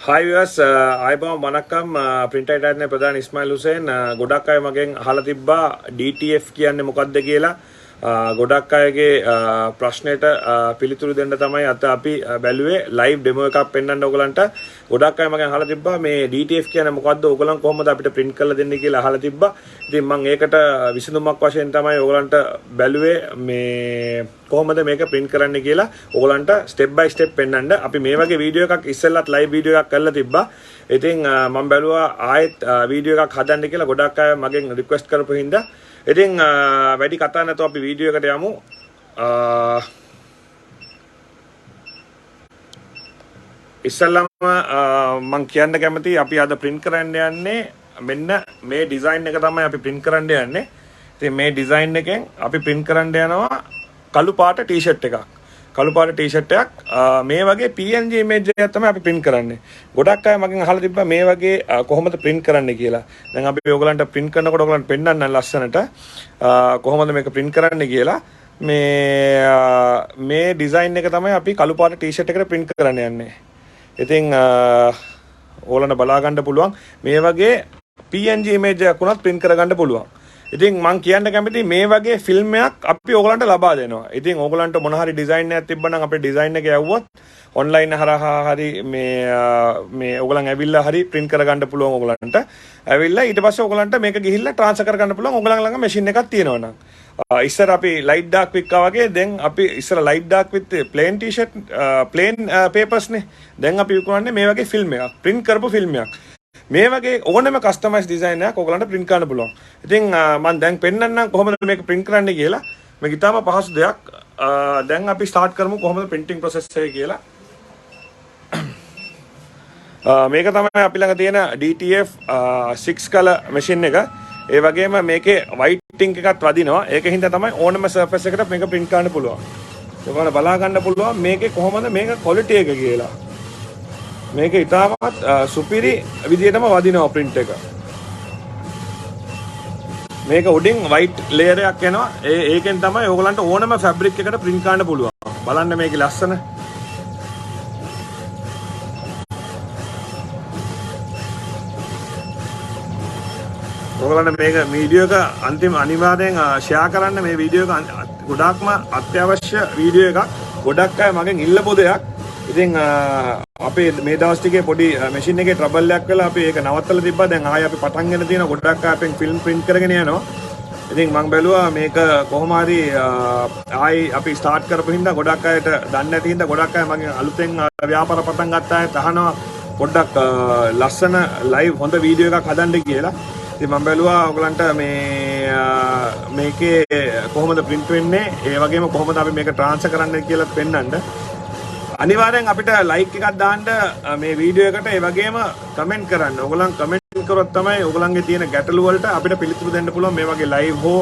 Hi viewers, අයබම වණක්කම් print writer ප්‍රධාන ඉස්මායිල් හුසේන් ගොඩක් අය මගෙන් අහලා තිබ්බා DTF කියන්නේ මොකක්ද කියලා. ගොඩක් අයගේ ප්‍රශ්නෙට පිළිතුරු දෙන්න තමයි අද අපි බැලුවේ live demo එකක් පෙන්වන්න ඕගලන්ට. ගොඩක් අය මගෙන් අහලා තිබ්බා මේ DTF කියන්නේ මොකක්ද, ඕගලන් කොහොමද අපිට print කරලා දෙන්නේ කියලා අහලා තිබ්බා. ඉතින් මම ඒකට විසඳුමක් වශයෙන් තමයි ඕගලන්ට බැලුවේ මේ කොහොමද මේක print කරන්න කියලා ඕගලන්ට step by step පෙන්වන්න. අපි මේ වගේ වීඩියෝ එකක් ඉස්සෙල්ලත් live වීඩියෝ එකක් කරලා තිබ්බා. ඉතින් මම බැලුවා ආයෙත් වීඩියෝ එකක් හදන්න කියලා ගොඩක් අය මගෙන් රික්වෙස්ට් කරපු හින්දා. ඉතින් වැඩි කතා නැතුව අපි වීඩියෝ එකට යමු. ඉස්සෙල්ලාම මම කියන්න කැමතියි අපි අද print කරන්න යන්නේ මෙන්න මේ design එක තමයි අපි print කරන්න යන්නේ. ඉතින් මේ design එකෙන් අපි print කරන්න යනවා කළු පාට t-shirt එකක්. කළු පාට t-shirt එකක් මේ වගේ PNG image එකක් තමයි අපි print කරන්නේ. ගොඩක් අය මගෙන් අහලා තිබ්බා මේ වගේ කොහොමද print කරන්නේ කියලා. දැන් අපි ඔයගලන්ට print කරනකොට ඔයගලන්ට පෙන්නන්න ලස්සනට කොහොමද මේක print කරන්නේ කියලා. මේ design එක තමයි අපි කළු පාට t-shirt එකට print කරන්න යන්නේ. ඉතින් ඕගලන්ට බලා ගන්න පුළුවන් මේ වගේ PNG image එකක් උනත් print කරගන්න පුළුවන්. ඉතින් මම කියන්න කැමතියි මේ වගේ ෆිල්ම් එකක් අපි ඕගලන්ට ලබා දෙනවා. ඉතින් ඕගලන්ට මොන හරි ඩිසයින් එකක් තිබ්බනම් අපේ ඩිසයින් එක යවුවොත් ඔන්ලයින් හරහා හරි මේ ඕගලන් ඇවිල්ලා හරි print කරගන්න පුළුවන් ඕගලන්ට. ඇවිල්ලා ඊට පස්සේ ඕගලන්ට මේක ගිහිල්ලා ට්‍රාන්ස්ෆර් කරගන්න පුළුවන් ඕගලන් ළඟ මැෂින් එකක් තියෙනවා නම්. ඉස්සර අපි light dark වික්කා වගේ දැන් අපි ඉස්සර light dark with plain t-shirt plain papers නේ. දැන් අපි විකුණන්නේ මේ වගේ ෆිල්ම් එකක්. print කරපු ෆිල්ම් එකක්. මේ වගේ ඕනෑම කස්ටමයිස් ඩිසයින් එකක් ඔයගලන්ට print කරන්න පුළුවන්. ඉතින් මම දැන් පෙන්නන්නම් කොහොමද මේක print කරන්නේ කියලා. මේක ඉතාම පහසු දෙයක්. දැන් අපි start කරමු කොහොමද printing process එක කියලා. මේක තමයි අපි ළඟ තියෙන DTF 6 color machine එක. ඒ වගේම මේකේ white ink එකක් වදිනවා. ඒකින් තමයි ඕනෑම surface එකකට මේක print කරන්න පුළුවන්. ඔයගොල්ලෝ බලා ගන්න පුළුවන් මේකේ කොහොමද මේක quality එක කියලා. මේක ඉතාමත් සුපිරි විදිහටම වදිනවා print එක. මේක උඩින් white layer එකක් එනවා. ඒකෙන් තමයි ඕගලන්ට ඕනම fabric එකකට print කරන්න පුළුවන්. බලන්න මේකේ ලස්සන. ඕගලන්ට මේක වීඩියෝ එක අන්තිම අනිවාර්යෙන් share කරන්න. මේ වීඩියෝ එක ගොඩාක්ම අත්‍යවශ්‍ය වීඩියෝ එකක්. ගොඩක් අය මගෙන් ඉල්ලපු දෙයක්. ඉතින් අපේ මේ දවස් ටිකේ පොඩි මැෂින් එකේ ට්‍රබල් එකක් වෙලා අපි ඒක නවත්තලා තිබ්බා. දැන් ආයෙ අපි පටන් ගන්න තියෙන ගොඩක් අපෙන් ෆිල්ම් print කරගෙන යනවා. ඉතින් මම බැලුවා මේක කොහොම හරි ආයෙ අපි ස්ටාර්ට් කරපු හින්දා ගොඩක් අයට දන්නේ නැති හින්දා ගොඩක් අය මගෙන් අලුතෙන් ව්‍යාපාර පටන් ගත්ත අය අහනවා පොඩ්ඩක් ලස්සන ලයිව් හොඳ වීඩියෝ එකක් හදන්න කියලා. ඉතින් මම බැලුවා ඔයගලන්ට මේකේ කොහොමද print වෙන්නේ, ඒ වගේම කොහොමද අපි මේක ට්‍රාන්ස්ෆර් කරන්නේ කියලා පෙන්නන්න. අනිවාර්යෙන් අපිට like එකක් දාන්න මේ වීඩියෝ එකට. ඒ වගේම කමෙන්ට් කරන්න. ඔයගොල්ලන් කමෙන්ට් කරොත් තමයි ඔයගොල්ලන්ගේ තියෙන ගැටලු වලට අපිට පිළිතුරු දෙන්න පුළුවන් මේ වගේ live හෝ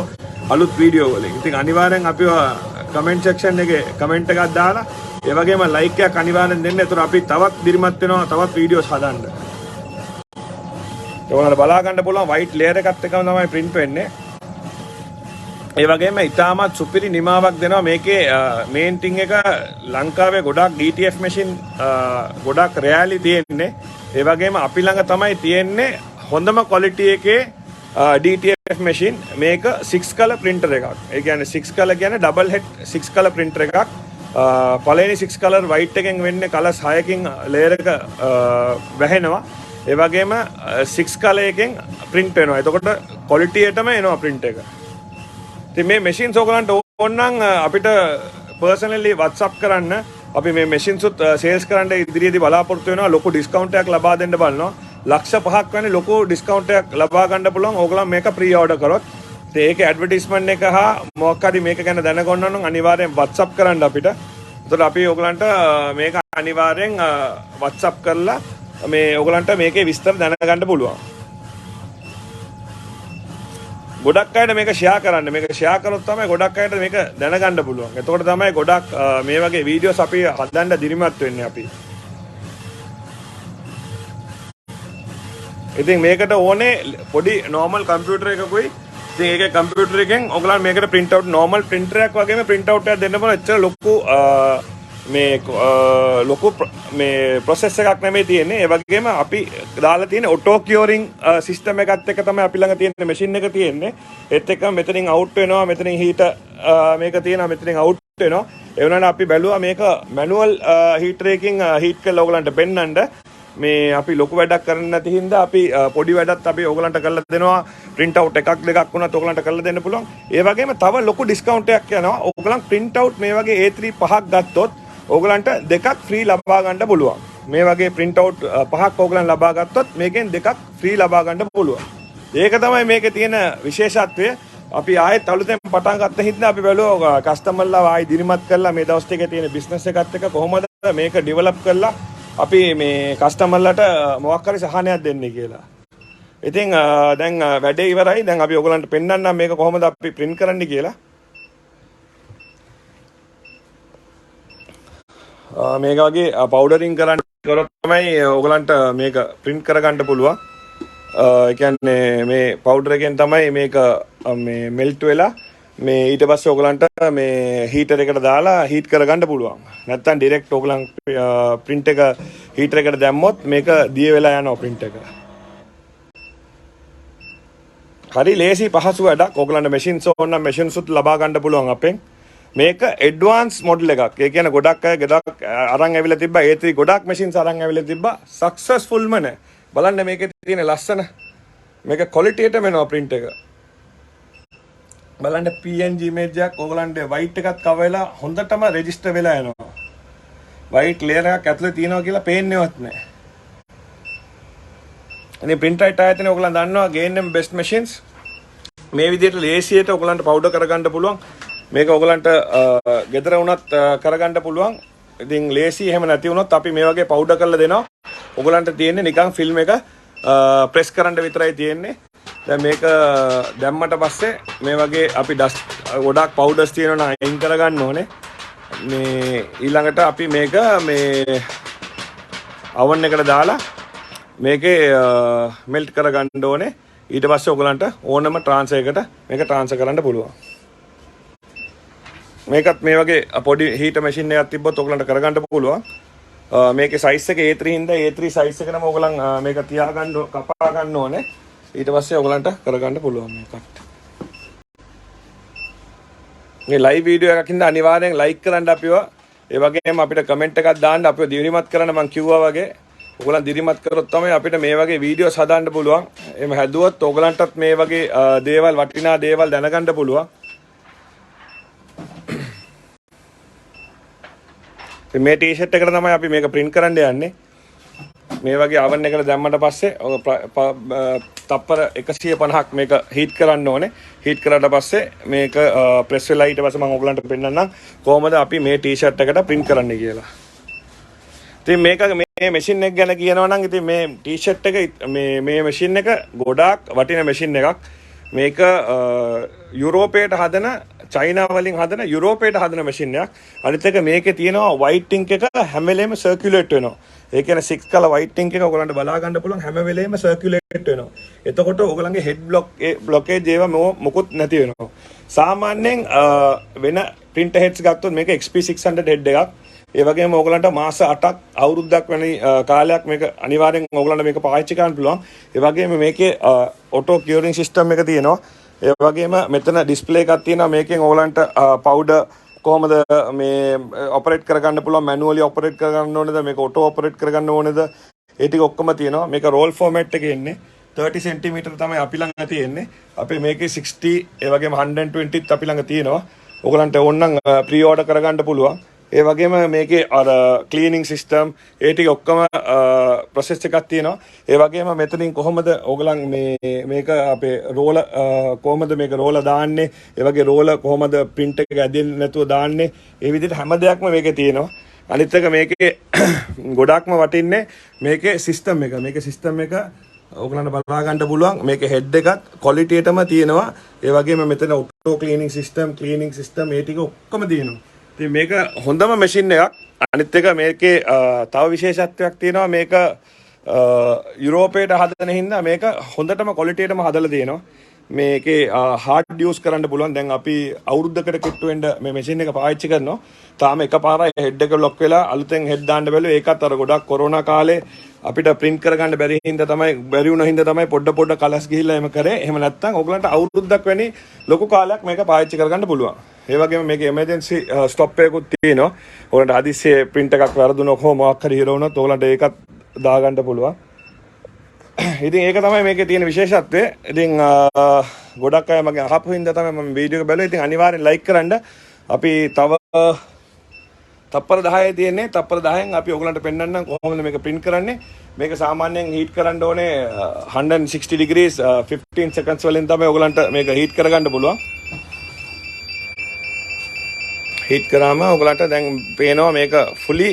අලුත් වීඩියෝ වලින්. ඉතින් අනිවාර්යෙන් අපිව කමෙන්ට් section එකේ කමෙන්ට් එකක් දාලා ඒ වගේම like එකක් අනිවාර්යෙන් දෙන්න. ඒතර අපි තවත් දිරිමත් වෙනවා තවත් වීඩියෝස් හදන්න. ඔයගොල්ලන්ට බලා ගන්න පුළුවන් white layer එකත් එක්කම තමයි print වෙන්නේ. ඒ වගේම ඉතාමත් සුපිරි නිමාවක් දෙනවා මේකේ. මේන් ටින් එක ලංකාවේ ගොඩක් DTF machine ගොඩක් රෑලි තියෙන්නේ. ඒ වගේම අපි ළඟ තමයි තියෙන්නේ හොඳම quality එකේ DTF machine. මේක 6 color printer එකක්. ඒ කියන්නේ 6 color කියන්නේ double head 6 color printer එකක්. පළවෙනි 6 color white එකෙන් වෙන්නේ colors 6කින් layer එක වැහෙනවා. ඒ වගේම 6 color එකෙන් print වෙනවා. එතකොට quality එකටම එනවා print එක. ඉතින් මේ machines ඔයගලන්ට ඕන නම් අපිට personally WhatsApp කරන්න. අපි මේ machines උත් sales කරන්න ඉදිරියේදී බලාපොරොත්තු වෙනවා. ලොකු discount එකක් ලබා දෙන්න බලනවා. ලක්ෂ 5ක් වැනි ලොකු discount එකක් ලබා ගන්න පුළුවන් ඕගලන් මේක pre order කරොත්. ඉතින් ඒකේ advertisement එක හා මොකක් හරි මේක ගැන දැනගන්න නම් අනිවාර්යෙන් WhatsApp කරන්න අපිට. එතකොට අපි ඕගලන්ට මේක අනිවාර්යෙන් WhatsApp කරලා මේ ඕගලන්ට මේකේ විස්තර දැනගන්න පුළුවන්. ගොඩක් අයට මේක ෂෙයා කරන්න. මේක ෂෙයා කරොත් තමයි ගොඩක් අයට මේක දැනගන්න පුළුවන්. එතකොට තමයි ගොඩක් මේ වගේ වීඩියෝස් අපි හදන්න දිරිමත් වෙන්නේ අපි. ඉතින් මේකට ඕනේ පොඩි normal computer එකකුයි. ඉතින් ඒකේ computer එකෙන් ඔයගලන් මේකට print out normal printer එකක් වගේම print out එකක් දෙන්න බල. එච්චර ලොකු මේ ලොකු මේ ප්‍රොසෙස් එකක් නෙමෙයි තියෙන්නේ. ඒ වගේම අපි දාලා තියෙන ඔටෝ කියෝරින් සිස්ටම් එකත් එක්ක තමයි අපි ළඟ තියෙන මැෂින් එක තියෙන්නේ. ඒත් එක්ක මෙතනින් අවුට් වෙනවා, මෙතනින් හීට මේක තියෙනවා, මෙතනින් අවුට් වෙනවා. ඒ වුණාට අපි බැලුවා මේක මැනුවල් හීටර් එකකින් හීට් කරලා ඔයගලන්ට පෙන්නන්න. මේ අපි ලොකු වැඩක් කරන්න නැති හින්දා අපි පොඩි වැඩත් අපි ඔයගලන්ට කරලා දෙනවා. print out එකක් දෙකක් වුණත් ඔයගලන්ට කරලා දෙන්න පුළුවන්. ඒ වගේම තව ලොකු ඩිස්කවුන්ට් එකක් යනවා. ඔයගලන් print out මේ වගේ A3 5ක් ගත්තොත් ඔයගලන්ට දෙකක් ෆ්‍රී ලබා ගන්න පුළුවන්. මේ වගේ print out පහක් ඔයගලන් ලබා ගත්තොත් මේකෙන් දෙකක් ෆ්‍රී ලබා ගන්න පුළුවන්. ඒක තමයි මේකේ තියෙන විශේෂත්වය. අපි ආයෙත් අලුතෙන් පටන් ගත්ත හින්දා අපි බැලුවා කස්ටමර්ලා ආයෙ දිරිමත් කරලා මේ දවස් ටිකේ තියෙන බිස්නස් එකත් එක්ක කොහොමද මේක ඩෙවලොප් කරලා අපි මේ කස්ටමර්ලට මොකක් හරි සහනයක් දෙන්නේ කියලා. ඉතින් දැන් වැඩේ ඉවරයි. දැන් අපි ඔයගලන්ට පෙන්නන්නම් මේක කොහොමද අපි print කරන්න කියලා. මේක වගේ පවුඩරින් කරන්න කරොත් තමයි ඔයගලන්ට මේක print කරගන්න පුළුවන්. ඒ කියන්නේ මේ පවුඩර් එකෙන් තමයි මේක මේ මෙල්ට් වෙලා මේ ඊට පස්සේ ඔයගලන්ට මේ හීටර් එකට දාලා හීට් කරගන්න පුළුවන්. නැත්තම් ඩිරෙක්ට් ඔයගලන් print එක හීටර් එකට දැම්මොත් මේක දිය වෙලා යනවා print එක. හරි ලේසි පහසු වැඩක්. ඔයගලන්ට machines ඕන නම් machines උත් ලබා ගන්න පුළුවන් අපෙන්. මේක ඇඩ්වාන්ස් මොඩල් එකක්. ඒ කියන්නේ ගොඩක් අය ගොඩක් අරන් ඇවිල්ලා තිබ්බා. A3 ගොඩක් machines අරන් ඇවිල්ලා තිබ්බා. සක්සස්ෆුල්ම නේ. බලන්න මේකේ තියෙන ලස්සන. මේක ක්වොලිටියට වෙනවා print එක. බලන්න PNG image එකක් ඔයගලන්ට white එකත් cover වෙලා හොඳටම register වෙලා යනවා. white layer එකක් ඇතුලේ තියෙනවා කියලා පේන්නේවත් නැහැ. ඉතින් print right ආයතනේ ඔයගලන් දන්නවා G&M best machines. මේ විදිහට ලේසියට ඔයගලන්ට powder කරගන්න පුළුවන්. මේක ඔයගලන්ට ගෙදර වුණත් කරගන්න පුළුවන්. ඉතින් ලේසි එහෙම නැති වුණොත් අපි මේ වගේ powder කරලා දෙනවා. ඔයගලන්ට තියෙන්නේ නිකන් ෆිල්ම් එක ප්‍රෙස් කරන්න විතරයි තියෙන්නේ. දැන් මේක දැම්මට පස්සේ මේ වගේ අපි ගොඩක් පවුඩර්ස් තියෙනවා නම් අයින් කරගන්න ඕනේ. මේ ඊළඟට අපි මේක මේ oven එකට දාලා මේකේ මෙල්ට් කරගන්න ඕනේ. ඊට පස්සේ ඔයගලන්ට ඕනම ට්‍රාන්ස්ෆර් එකට මේක ට්‍රාන්ස්ෆර් කරන්න පුළුවන්. මේකත් මේ වගේ පොඩි හීටර් මැෂින් එකක් තිබ්බොත් ඔයගලන්ට කරගන්න පුළුවන්. මේකේ සයිස් එක A3 හින්දා A3 සයිස් එකටම ඔයගලන් මේක තියාගන්න කපා ගන්න ඕනේ. ඊට පස්සේ ඔයගලන්ට කරගන්න පුළුවන් මේකට. මේ ලයිව් වීඩියෝ එකක් හින්දා අනිවාර්යෙන් ලයික් කරන්න අපිව. ඒ වගේම අපිට කමෙන්ට් එකක් දාන්න අපිව දිරිමත් කරන්න මම කිව්වා වගේ. ඔයගලන් දිරිමත් කරොත් තමයි අපිට මේ වගේ වීඩියෝස් හදාන්න පුළුවන්. එහෙම හැදුවොත් ඔයගලන්ටත් මේ වගේ දේවල් වටිනා දේවල් දැනගන්න පුළුවන්. මේ ටී-ෂර්ට් එකට තමයි අපි මේක print කරන්න යන්නේ. මේ වගේ oven එකට දැම්මට පස්සේ තප්පර 150ක් මේක heat කරන්න ඕනේ. heat කරාට පස්සේ මේක press වෙලා ඊට පස්සේ මම ඔයගලන්ට පෙන්නන්නම් කොහොමද අපි මේ ටී-ෂර්ට් එකට print කරන්නේ කියලා. ඉතින් මේක මේ machine එක ගැන කියනවා නම් ඉතින් මේ ටී-ෂර්ට් එක මේ machine එක ගොඩාක් වටින machine එකක්. මේක යුරෝපයට හදන චයිනා වලින් හදන යුරෝපයට හදන මැෂින් එකක්. අනිත් එක මේකේ තියෙනවා white ink එක හැම වෙලේම circulate වෙනවා. ඒ කියන්නේ 6 color white ink එක ඔයගලන්ට බලා ගන්න පුළුවන් හැම වෙලේම circulate වෙනවා. එතකොට ඔයගලන්ගේ head blockage ඒවා මොකුත් නැති වෙනවා. සාමාන්‍යයෙන් වෙන printer heads ගත්තොත් මේක XP600 head එකක්. ඒ වගේම ඔයගලන්ට මාස 8ක් අවුරුද්දක් වැනි කාලයක් මේක අනිවාර්යෙන් ඔයගලන්ට මේක පාවිච්චි කරන්න පුළුවන්. ඒ වගේම මේකේ auto curing system එක තියෙනවා. ඒ වගේම මෙතන ඩිස්ප්ලේ එකක් තියෙනවා. මේකෙන් ඔයගලන්ට පවුඩර් කොහොමද මේ ඔපරේට් කරගන්න පුළුවන්, මැනුවලි ඔපරේට් කරගන්න ඕනේද, මේක ඔටෝ ඔපරේට් කරගන්න ඕනේද, ඒ ටික ඔක්කොම තියෙනවා. මේක රෝල් ෆෝමැට් එකේ ඉන්නේ 30 cm තමයි අපි ළඟ තියෙන්නේ. අපි මේකේ 60 ඒ වගේම 120ත් අපි ළඟ තියෙනවා. ඔයගලන්ට ඕනනම් ප්‍රී ඕඩර් කරගන්න පුළුවන්. ඒ වගේම මේකේ අර ක්ලීනින් සිස්ටම් ඒ ටික ඔක්කොම ප්‍රොසෙස් එකක් තියෙනවා. ඒ වගේම මෙතනින් කොහොමද ඕගලන් මේක අපේ රෝල කොහොමද මේක රෝල දාන්නේ, ඒ වගේ රෝල කොහොමද print එක ඇදෙන්නේ නැතුව දාන්නේ, ඒ විදිහට හැම දෙයක්ම මේකේ තියෙනවා. අනිත් එක මේකේ ගොඩක්ම වටින්නේ මේකේ සිස්ටම් එක. මේකේ සිස්ටම් එක ඕගලන්ට බලා ගන්න පුළුවන්. මේකේ හෙඩ් එකත් ක්වොලිටියටම තියෙනවා. ඒ වගේම මෙතන ඔටෝ ක්ලීනින් සිස්ටම් ඒ ටික ඔක්කොම තියෙනවා. ඉතින් මේක හොඳම මැෂින් එකක්. අනිත් එක මේකේ තව විශේෂත්වයක් තියෙනවා. මේක යුරෝපයට හදන හින්දා මේක හොඳටම ක්වොලිටියටම හදලා තියෙනවා. මේකේ හાર્ඩ් යූස් කරන්න පුළුවන්. දැන් අපි අවුරුද්දකට කිට්ටු වෙන්න මේ මැෂින් එක පාවිච්චි කරනවා. තාම එකපාරයි හෙඩ් එක ලොක් වෙලා අලුතෙන් හෙඩ් දාන්න බැලුවා. ඒකත් අර ගොඩක් කොරෝනා කාලේ අපිට print කරගන්න බැරි වුණ හින්දා තමයි පොඩ කලස් ගිහිල්ලා එහෙම කරේ. එහෙම නැත්නම් ඔයගලන්ට අවුරුද්දක් වැනි ලොකු කාලයක් මේක පාවිච්චි කරගන්න පුළුවන්. ඒ වගේම මේකේ එමර්ජන්සි ස්ටොප් එකකුත් තියෙනවා. ඔයගලන්ට හදිස්සියේ print එකක් වැරදුනොත් හෝ මොකක් හරි හිර වුණොත් ඔයගලන්ට ඒකත් දාගන්න පුළුවන්. ඉතින් ඒක තමයි මේකේ තියෙන විශේෂත්වය. ඉතින් ගොඩක් අය මගෙන් අහපු හින්දා තමයි මම වීඩියෝ එක බැලුවේ. ඉතින් අනිවාර්යෙන් ලයික් කරන්න. අපි තව තප්පර 10 තියෙන්නේ. තප්පර 10න් අපි ඔයගලන්ට පෙන්වන්නම් කොහොමද මේක print කරන්නේ. මේක සාමාන්‍යයෙන් heat කරන්න ඕනේ 160 degrees 15 seconds වලින් තමයි ඔයගලන්ට මේක heat කරගන්න පුළුවන්. heat කරාම ඔයගලන්ට දැන් පේනවා මේක fully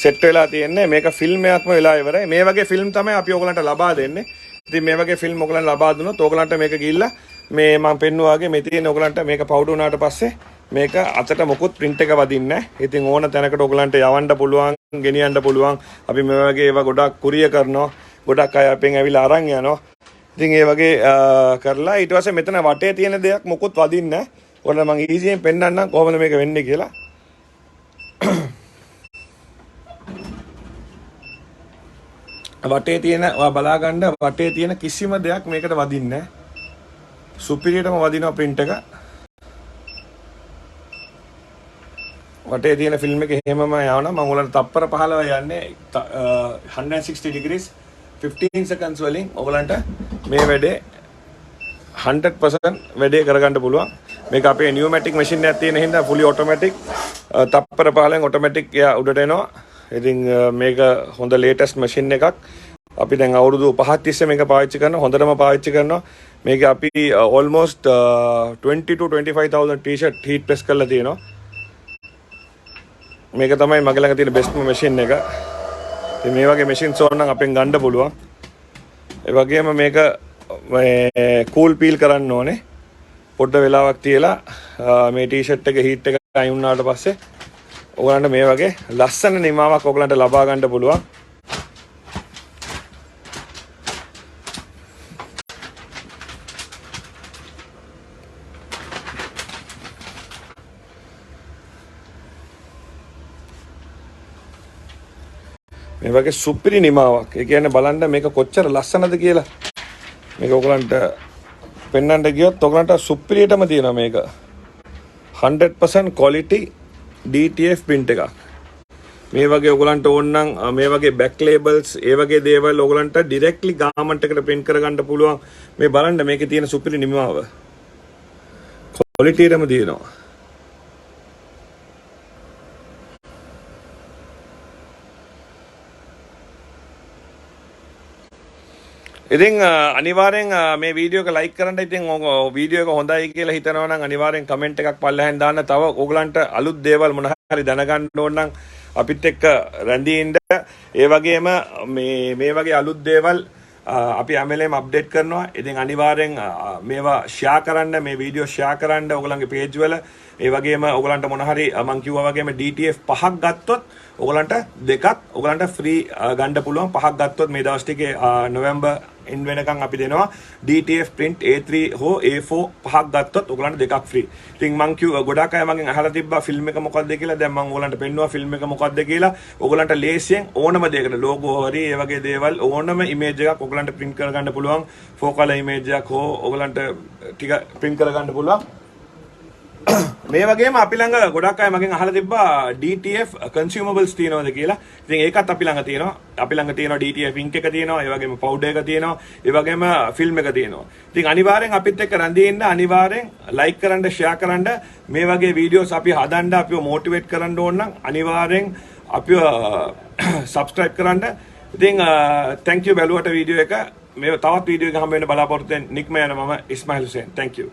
සෙට් වෙලා තියෙන්නේ. මේක ෆිල්ම් එකක්ම වෙලා ඉවරයි. මේ වගේ ෆිල්ම් තමයි අපි ඔයගලන්ට ලබා දෙන්නේ. ඉතින් මේ වගේ ෆිල්ම් ඔයගලන්ට ලබා දුන්නොත් ඔයගලන්ට මේක ගිහිල්ලා මේ මම පෙන්නුවා වගේ මේ තියෙන ඔයගලන්ට මේක පවුඩර් වුණාට පස්සේ මේක අතට මොකුත් print එක වදින්නේ නැහැ. ඉතින් ඕන තැනකට ඔයගලන්ට යවන්න පුළුවන්, ගෙනියන්න පුළුවන්. අපි මේ වගේ ඒවා ගොඩක් කුරිය කරනවා. ගොඩක් අය අපෙන් ඇවිල්ලා අරන් යනවා. ඉතින් ඒ වගේ කරලා ඊට පස්සේ මෙතන වටේ තියෙන දෙයක් මොකුත් වදින්නේ නැහැ. ඔයාලා මම ඊසියෙන් පෙන්නන්නම් කොහොමද මේක වෙන්නේ කියලා. වටේ තියෙන බලා ගන්න වටේ තියෙන කිසිම දෙයක් මේකට වදින්නේ නැහැ. සුපිරියටම වදිනවා print එක. වටේ තියෙන ෆිල්ම් එක එහෙමම යවනවා. මම ඔයගලන්ට තප්පර 15 යන්නේ 160 degrees 15 seconds වලින් ඔයගලන්ට මේ වැඩේ 100% වැඩේ කරගන්න පුළුවන්. මේක අපේ pneumatic machine එකක් තියෙන හින්දා fully automatic. තප්පර 15න් automatic උඩට එනවා. ඉතින් මේක හොඳ latest machine එකක්. අපි දැන් අවුරුදු 5ක් තිස්සේ මේක පාවිච්චි කරනවා. හොඳටම පාවිච්චි කරනවා. මේක අපි almost 20 to 25000 t-shirt heat press කරලා තියෙනවා. මේක තමයි මගේ ළඟ තියෙන best machine එක. ඉතින් මේ වගේ machines ඕන නම් අපෙන් ගන්න පුළුවන්. ඒ වගේම මේක cool peel කරන්න ඕනේ. පොඩ්ඩ වෙලාවක් තියලා මේ t-shirt එක heat එක අයින් වුණාට පස්සේ ඔයගලන්ට මේ වගේ ලස්සන නිමාවක් ඔයගලන්ට ලබා ගන්න පුළුවන්. මේ වගේ සුපිරි නිමාවක්. ඒ කියන්නේ බලන්න මේක කොච්චර ලස්සනද කියලා. මේක ඔයගලන්ට පෙන්වන්න ගියොත් ඔයගලන්ට සුපිරියටම තියෙනවා මේක. 100% quality DTF print එකක්. මේ වගේ ඔයගලන්ට ඕන නම් මේ වගේ back labels ඒ වගේ දේවල් ඔයගලන්ට directly garment එකට print කරගන්න පුළුවන්. මේ බලන්න මේකේ තියෙන සුපිරි නිමාව. quality එකම තියෙනවා. ඉතින් අනිවාර්යෙන් මේ වීඩියෝ එක ලයික් කරන්න. ඉතින් වීඩියෝ එක හොඳයි කියලා හිතනවා නම් අනිවාර්යෙන් කමෙන්ට් එකක් පල්ලෙහෙන් දාන්න. තව ඕගලන්ට අලුත් දේවල් මොන හරි දැනගන්න ඕන නම් අපිත් එක්ක රැඳී ඉන්න. ඒ වගේම මේ වගේ අලුත් දේවල් අපි හැමලේම අප්ඩේට් කරනවා. ඉතින් අනිවාර්යෙන් මේවා ෂෙයා කරන්න, මේ වීඩියෝ ෂෙයා කරන්න ඔයගලන්ගේ page වල. ඒ වගේම ඔයගලන්ට මොන හරි මම කිව්වා වගේම DTF 5ක් ගත්තොත් ඔයගලන්ට දෙකක් ඔයගලන්ට ෆ්‍රී ගන්න පුළුවන්. 5ක් ගත්තොත් මේ දවස් ටිකේ නොවැම්බර් ඉන් වෙනකන් අපි දෙනවා DTF print A3 හෝ A4 5ක් ගත්තොත් ඔයගලන්ට දෙකක් ෆ්‍රී. ඉතින් මං කිව්වා ගොඩක් අය මගෙන් අහලා තිබ්බා ෆිල්ම් එක මොකක්ද කියලා. දැන් මං ඔයගලන්ට පෙන්නුවා ෆිල්ම් එක මොකක්ද කියලා. ඔයගලන්ට ලේසියෙන් ඕනම දෙයකට ලෝගෝ හරි ඒ වගේ දේවල් ඕනම ඉමේජ් එකක් ඔයගලන්ට print කරගන්න පුළුවන්. 4 color image එකක් හෝ ඔයගලන්ට ටික print කරගන්න පුළුවන්. මේ වගේම අපි ළඟ ගොඩක් අය මගෙන් අහලා තිබ්බා DTF consumables තියෙනවද කියලා. ඉතින් ඒකත් අපි ළඟ තියෙනවා. අපි ළඟ තියෙනවා DTF ink එක තියෙනවා. ඒ වගේම powder එක තියෙනවා. ඒ වගේම film එක තියෙනවා. ඉතින් අනිවාර්යෙන් අපිත් එක්ක රැඳී ඉන්න. අනිවාර්යෙන් like කරන්න, share කරන්න. මේ වගේ videos අපි හදන්න, අපිව motivate කරන්න ඕන නම් අනිවාර්යෙන් අපිව subscribe කරන්න. ඉතින් thank you බැලුවට වීඩියෝ එක. මේ තවත් වීඩියෝ එකක් හම්බ වෙන්න බලාපොරොත්තු වෙන නික්ම යන මම ඉස්මායිල් හුසේන්. thank you.